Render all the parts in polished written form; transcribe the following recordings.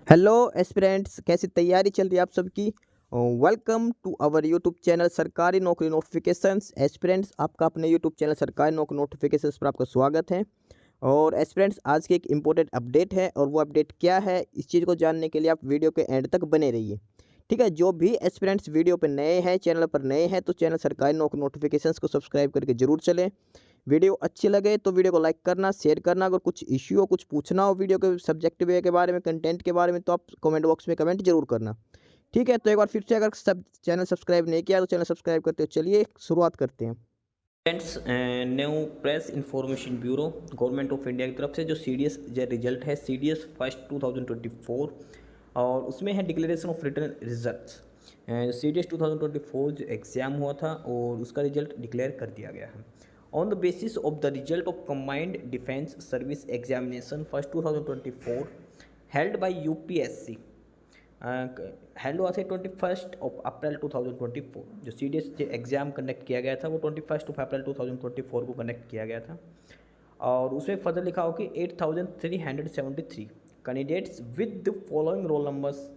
Hello aspirants, कैसी तैयारी चल रही है आप सबकी। Welcome to our YouTube channel Sarkari Naukri notifications. Aspirants, आपका अपने YouTube channel Sarkari Naukri notifications पर आपका स्वागत है। और एस्पिरेंट्स, आज की एक इम्पोर्टेंट अपडेट है और वो अपडेट क्या है, इस चीज़ को जानने के लिए आप वीडियो के एंड तक बने रहिए। ठीक है, जो भी एस्पिरेंट्स वीडियो पर नए हैं, चैनल पर नए हैं, तो चैनल सरकारी नौकरी नोटिफिकेशंस को सब्सक्राइब करके जरूर चलें। वीडियो अच्छी लगे तो वीडियो को लाइक करना, शेयर करना। अगर कुछ इश्यू हो, कुछ पूछना हो वीडियो के सब्जेक्ट वे के बारे में, कंटेंट के बारे में, तो आप कमेंट बॉक्स में कमेंट जरूर करना। ठीक है, तो एक बार फिर से, अगर सब चैनल सब्सक्राइब नहीं किया तो चैनल सब्सक्राइब करते हो। चलिए शुरुआत करते हैं। Friends, new press information bureau government of India की तरफ से जो सीडीएस रिजल्ट है, सीडीएस फर्स्ट 2024, और उसमें है declaration of return results. CDS 2024 जो एग्ज़ाम हुआ था और उसका रिजल्ट डिक्लेयर कर दिया गया है। On the basis of the result of combined defence service examination first 2024 held by UPSC, held हुआ था 21 अप्रैल 2024। जो सीडीएस एग्ज़ाम कंडक्ट किया गया था वो 21 अप्रैल 2024 को कंडक्ट किया गया था। और उसमें फर्दर लिखा हो कि 8373 candidates with the following roll numbers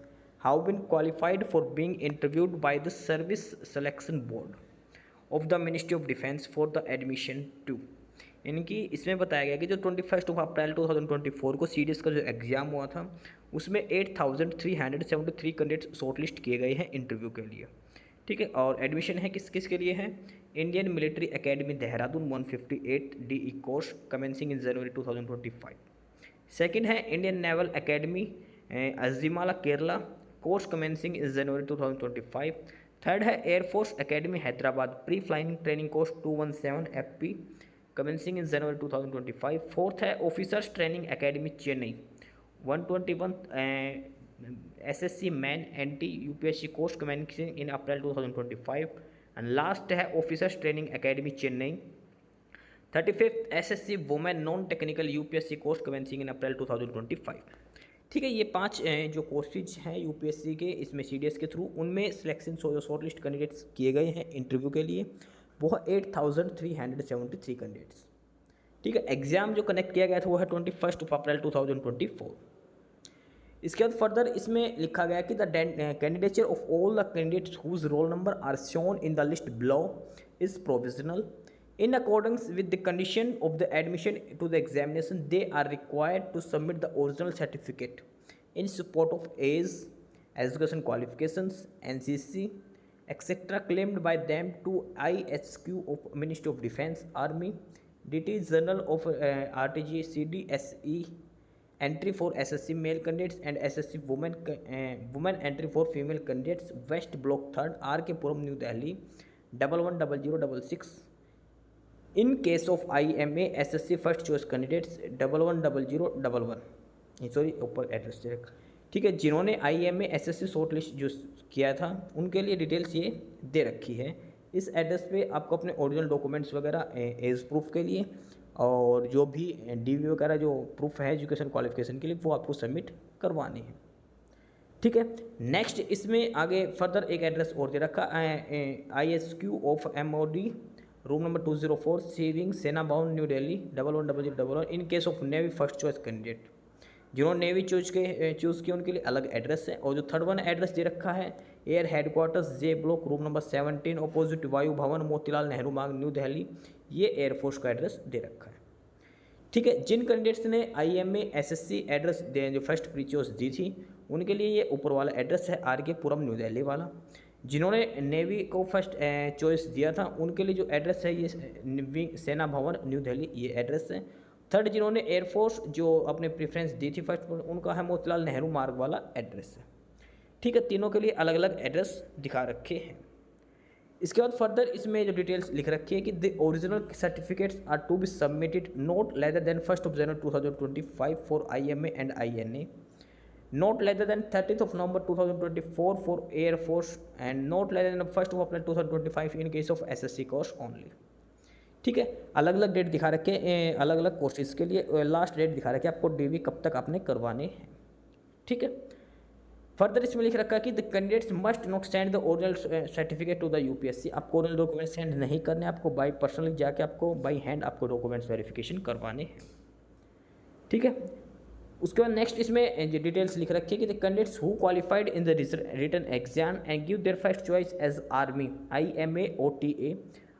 have been qualified for being interviewed by the service selection board of the ministry of defence for the admission to. इनकी इसमें बताया गया कि जो 21 अप्रैल 2024 को सीडीएस का जो एग्ज़ाम हुआ था उसमें 8373 कैंडिडेट्स शॉर्टलिस्ट किए गए हैं इंटरव्यू के लिए। ठीक है, और एडमिशन है किस किस के लिए है? Indian military academy Dehradun 158 DE course commencing in January 2025। Second है Indian naval academy Ezhimala Kerala course commencing in January 2025। Third है air force academy Hyderabad pre flying training course 217 FP commencing in January 2025। Fourth है officers training academy Chennai 121 SSC men NT UPSC course commencing in April 2025। And last है officers training academy Chennai 35th SSC women non technical UPSC course commencing in April 2025। ठीक है, ये 5 जो courses हैं UPSC के इसमें CDS के थ्रू, उनमें सिलेक्शन शॉर्ट लिस्ट कैंडिडेट्स किए गए हैं इंटरव्यू के लिए, वो है 8373 कैंडिडेट्स। ठीक है, एग्जाम जो कनेक्ट किया गया था वो है 21 अप्रैल 2024। इसके बाद फर्दर इसमें लिखा गया कि the candidature of all the candidates whose roll number are shown in the list below is provisional. In accordance with the condition of the admission to the examination, they are required to submit the original certificate in support of age, education qualifications, NCC, etc. claimed by them to IHQ of Ministry of Defence, Army, DT Journal of RTG, CDSE, entry for SSC male candidates and SSC women entry for female candidates, West Block 3rd, RK Puram, New Delhi, 110066. In case of IMA SSC first choice candidates 110011, sorry ऊपर address दे रखा। ठीक है, जिन्होंने IMA SSC short list जो किया था उनके लिए डिटेल्स ये दे रखी है। इस एड्रेस पे आपको अपने ओरिजिनल डॉक्यूमेंट्स वगैरह एज प्रूफ के लिए और जो भी DV वगैरह जो प्रूफ है एजुकेशन क्वालिफिकेशन के लिए वो आपको सबमिट करवानी है। ठीक है, नेक्स्ट इसमें आगे फर्दर एक एड्रेस और दे रखा ISQ of MOD room number 204 saving सेना भवन new Delhi 110011 in case of navy first choice candidate. जिन्होंने नेवी चूज किया उनके लिए अलग एड्रेस है। और जो थर्ड वन एड्रेस दे रखा है air headquarters J block room number 17 opposite वायु भवन मोतीलाल नेहरू मार्ग न्यू दिल्ली, ये एयरफोर्स का एड्रेस दे रखा है। ठीक है, जिन कैंडिडेट्स ने IMA SSC एड्रेस जो फर्स्ट प्री चॉइस दी थी उनके लिए ये ऊपर वाला एड्रेस है RK पुरम न्यू दिल्ली वाला। जिन्होंने नेवी को फर्स्ट चॉइस दिया था उनके लिए जो एड्रेस है ये सेना भवन न्यू दिल्ली, ये एड्रेस है। थर्ड जिन्होंने एयरफोर्स जो अपने प्रेफरेंस दी थी फर्स्ट, उनका है मोतीलाल नेहरू मार्ग वाला एड्रेस है। ठीक है, तीनों के लिए अलग अलग एड्रेस दिखा रखे हैं। इसके बाद फर्दर इसमें जो डिटेल्स लिख रखी है कि the original certificates are to be submitted not later than 1 January 2025 for IMA and INA, not later than 30th of November 2024 for Air Force and not later than 1st of April 2025 in case of SSC course only। ठीक है, अलग अलग date दिखा रखे अलग अलग courses के लिए, लास्ट डेट दिखा रखे आपको DV कब तक आपने करवाने हैं। ठीक है, फर्दर इसमें लिख रखा है कि the candidates must not send the original certificate to the UPSC। आपको ओरिजिनल डॉक्यूमेंट सेंड नहीं करने, आपको बाई पर्सनली जाके आपको बाई हैंड आपको डॉक्यूमेंट्स वेरिफिकेशन करवाने हैं। ठीक है, उसके बाद नेक्स्ट इसमें जो डिटेल्स लिख रखी है कि the candidates who qualified in the written exam and give their first choice as army IMA OTA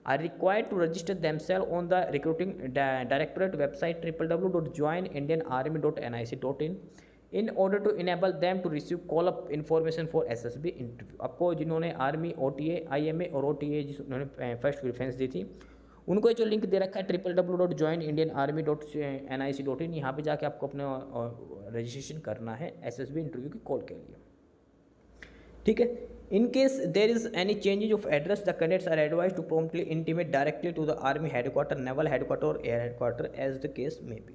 are required to register themselves on the recruiting directorate website www.joinindianarmy.nic.in in order to enable them to receive call up information for SSB interview। आपको जिन्होंने army OTA IMA और OTA जिन्होंने first preference दी थी उनको जो link दे रखा है www.joinindianarmy.nic.in, यहाँ पे जाके आपको अपने रजिस्ट्रेशन करना है SSB इंटरव्यू की कॉल के लिए। ठीक है, in case there is any changes of address the candidates are advise to promptly intimate directly to the army headquarter, naval headquarter और air headquarter as the case may be.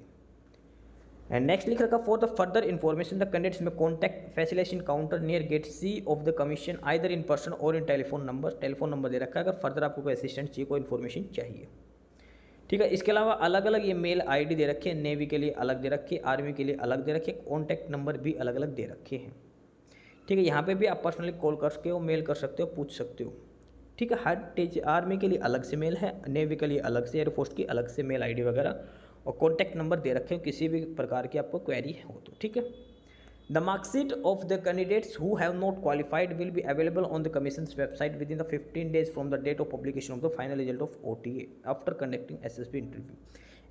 And next लिख रखा for the further information the candidates may contact facilitation counter near gate C of the commission either in person or in telephone number दे रखा है अगर further आपको कोई assistant चाहिए, कोई information चाहिए। ठीक है, इसके अलावा अलग अलग ये मेल ID दे रखे हैं, नेवी के लिए अलग दे रखे, आर्मी के लिए अलग दे रखे, कॉन्टैक्ट नंबर भी अलग अलग दे रखे हैं। ठीक है, यहाँ पे भी आप पर्सनली कॉल कर सकते हो, मेल कर सकते हो, पूछ सकते हो। ठीक है, हर आर्मी के लिए अलग से मेल है, नेवी के लिए अलग से, एयरफोर्स की अलग से मेल ID वगैरह और कॉन्टैक्ट नंबर दे रखे हो किसी भी प्रकार की आपको क्वेरी हो तो। ठीक है, the marksheet of the candidates who have not qualified will be available on the commission's website within the 15 days from the date of publication of the final result of OTA after conducting SSB interview.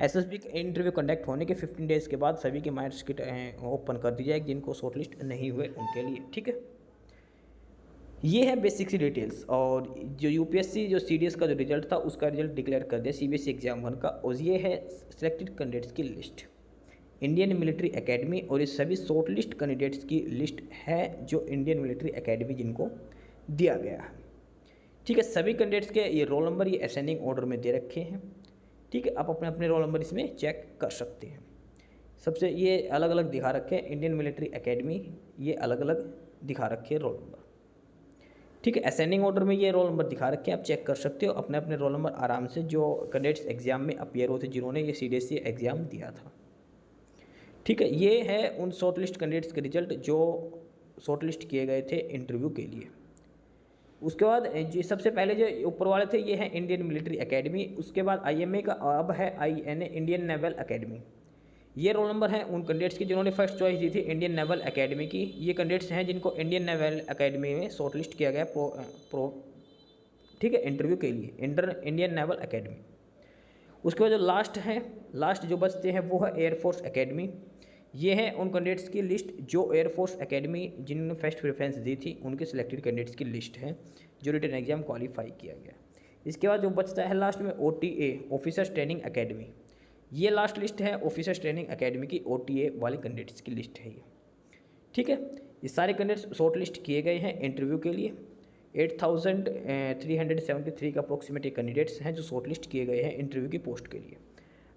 SSB interview conduct होने के 15 days के बाद सभी की marksheet open कर दी जाएगी जिनको shortlist नहीं हुए उनके लिए। ठीक है, ये है बेसिक सी डिटेल्स। और जो UPSC जो CDS का जो रिजल्ट था उसका रिजल्ट डिक्लेयर कर दिया CBSE एग्जाम 1 का, और ये है सिलेक्टेड कैंडिडेट्स की लिस्ट इंडियन मिलिट्री एकेडमी, और ये सभी शॉर्ट लिस्ट कैंडिडेट्स की लिस्ट है जो इंडियन मिलिट्री एकेडमी जिनको दिया गया है। ठीक है, सभी कैंडिडेट्स के ये रोल नंबर ये असेंडिंग ऑर्डर में दे रखे हैं। ठीक है, आप अपने अपने रोल नंबर इसमें चेक कर सकते हैं। सबसे ये अलग अलग दिखा रखे हैं, इंडियन मिलिट्री एकेडमी ये अलग अलग दिखा रखे हैं रोल नंबर। ठीक है, असेंडिंग ऑर्डर में ये रोल नंबर दिखा रखे हैं, आप चेक कर सकते हो अपने अपने रोल नंबर आराम से, जो कैंडिडेट्स एग्जाम में अपीयर होते जिन्होंने ये CDSE एग्जाम दिया था। ठीक है, ये है उन शॉर्टलिस्ट कैंडिडेट्स के रिजल्ट जो शॉर्टलिस्ट किए गए थे इंटरव्यू के लिए। उसके बाद जो सबसे पहले जो ऊपर वाले थे ये है इंडियन मिलिट्री एकेडमी, उसके बाद IMA का अब है INA इंडियन नेवल एकेडमी। ये रोल नंबर हैं उन कैंडिडेट्स की जिन्होंने फर्स्ट चॉइस दी थी इंडियन नेवल एकेडमी की। ये कैंडिडेट्स हैं जिनको इंडियन नेवल एकेडमी में शॉर्टलिस्ट किया गया ठीक है इंटरव्यू के लिए इंडियन नेवल एकेडमी। उसके बाद जो लास्ट जो बचते हैं वो है एयरफोर्स एकेडमी। ये है उन कैंडिडेट्स की लिस्ट जो एयरफोर्स एकेडमी जिन्होंने फर्स्ट प्रेफरेंस दी थी उनके सिलेक्टेड कैंडिडेट्स की लिस्ट है जो रिटन एग्जाम क्वालिफाई किया गया। इसके बाद जो बचता है लास्ट में OTA ऑफिसर्स ट्रेनिंग एकेडमी, ये लास्ट लिस्ट है ऑफिसर्स ट्रेनिंग एकेडमी की OTA वाले कैंडिडेट्स की लिस्ट है ये। ठीक है, ये सारे कैंडिडेट्स शॉर्ट लिस्ट किए गए हैं इंटरव्यू के लिए। 8373 का अप्रोक्सीमेट कैंडिडेट्स हैं जो शॉर्ट लिस्ट किए गए हैं इंटरव्यू की पोस्ट के लिए।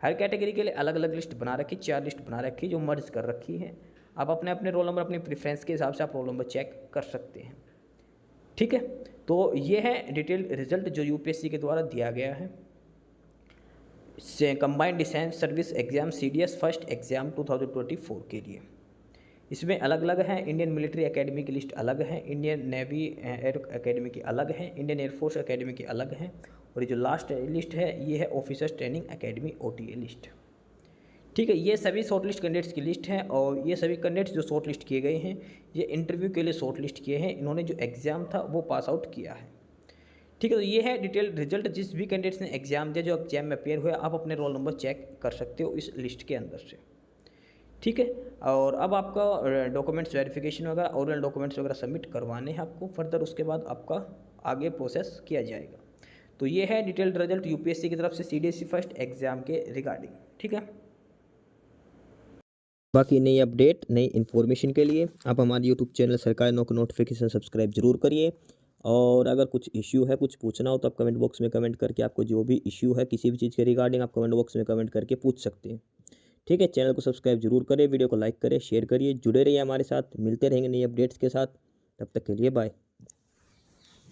हर कैटेगरी के लिए अलग अलग लिस्ट बना रखी, 4 लिस्ट बना रखी जो मर्ज कर रखी है। आप अपने अपने रोल नंबर अपनी प्रेफरेंस के हिसाब से आप रोल नंबर चेक कर सकते हैं। ठीक है, तो ये है डिटेल रिजल्ट जो UPSC के द्वारा दिया गया है combined defence service exam CDS first exam 2024 के लिए। इसमें अलग अलग हैं, इंडियन मिलिट्री एकेडमी की लिस्ट अलग है, इंडियन नेवी एयर एकेडमी की अलग है, इंडियन एयरफोर्स एकेडमी की अलग है, और ये जो लास्ट लिस्ट है ये है officers training academy OTA list. ठीक है, ये सभी शॉर्ट लिस्ट कैंडिडेट्स की लिस्ट है, और ये सभी कैंडिडेट्स जो शॉर्ट लिस्ट किए गए हैं ये इंटरव्यू के लिए शॉर्ट लिस्ट किए हैं, इन्होंने जो एग्ज़ाम था वो पास आउट किया है। ठीक है, तो ये है डिटेल रिजल्ट जिस भी कैंडिडेट्स ने एग्जाम दिया जो एग्जाम में अपेयर हुए, आप अपने रोल नंबर चेक कर सकते हो इस लिस्ट के अंदर से। ठीक है, और अब आपका डॉक्यूमेंट्स वेरिफिकेशन वगैरह ओरिजिनल डॉक्यूमेंट्स वगैरह सबमिट करवाने हैं आपको फर्दर, उसके बाद आपका आगे प्रोसेस किया जाएगा। तो ये है डिटेल्ड रिजल्ट UPSC की तरफ से CDSE फर्स्ट एग्जाम के रिगार्डिंग। ठीक है, बाकी नई अपडेट नई इन्फॉर्मेशन के लिए आप हमारे YouTube चैनल सरकारी नौकरी नोटिफिकेशन सब्सक्राइब जरूर करिए। और अगर कुछ इश्यू है, कुछ पूछना हो तो आप कमेंट बॉक्स में कमेंट करके आपको जो भी इश्यू है किसी भी चीज़ के रिगार्डिंग आप कमेंट बॉक्स में कमेंट करके पूछ सकते हैं। ठीक है, चैनल को सब्सक्राइब जरूर करें, वीडियो को लाइक करें, शेयर करिए, जुड़े रहिए हमारे साथ, मिलते रहेंगे नई अपडेट्स के साथ। तब तक के लिए बाय।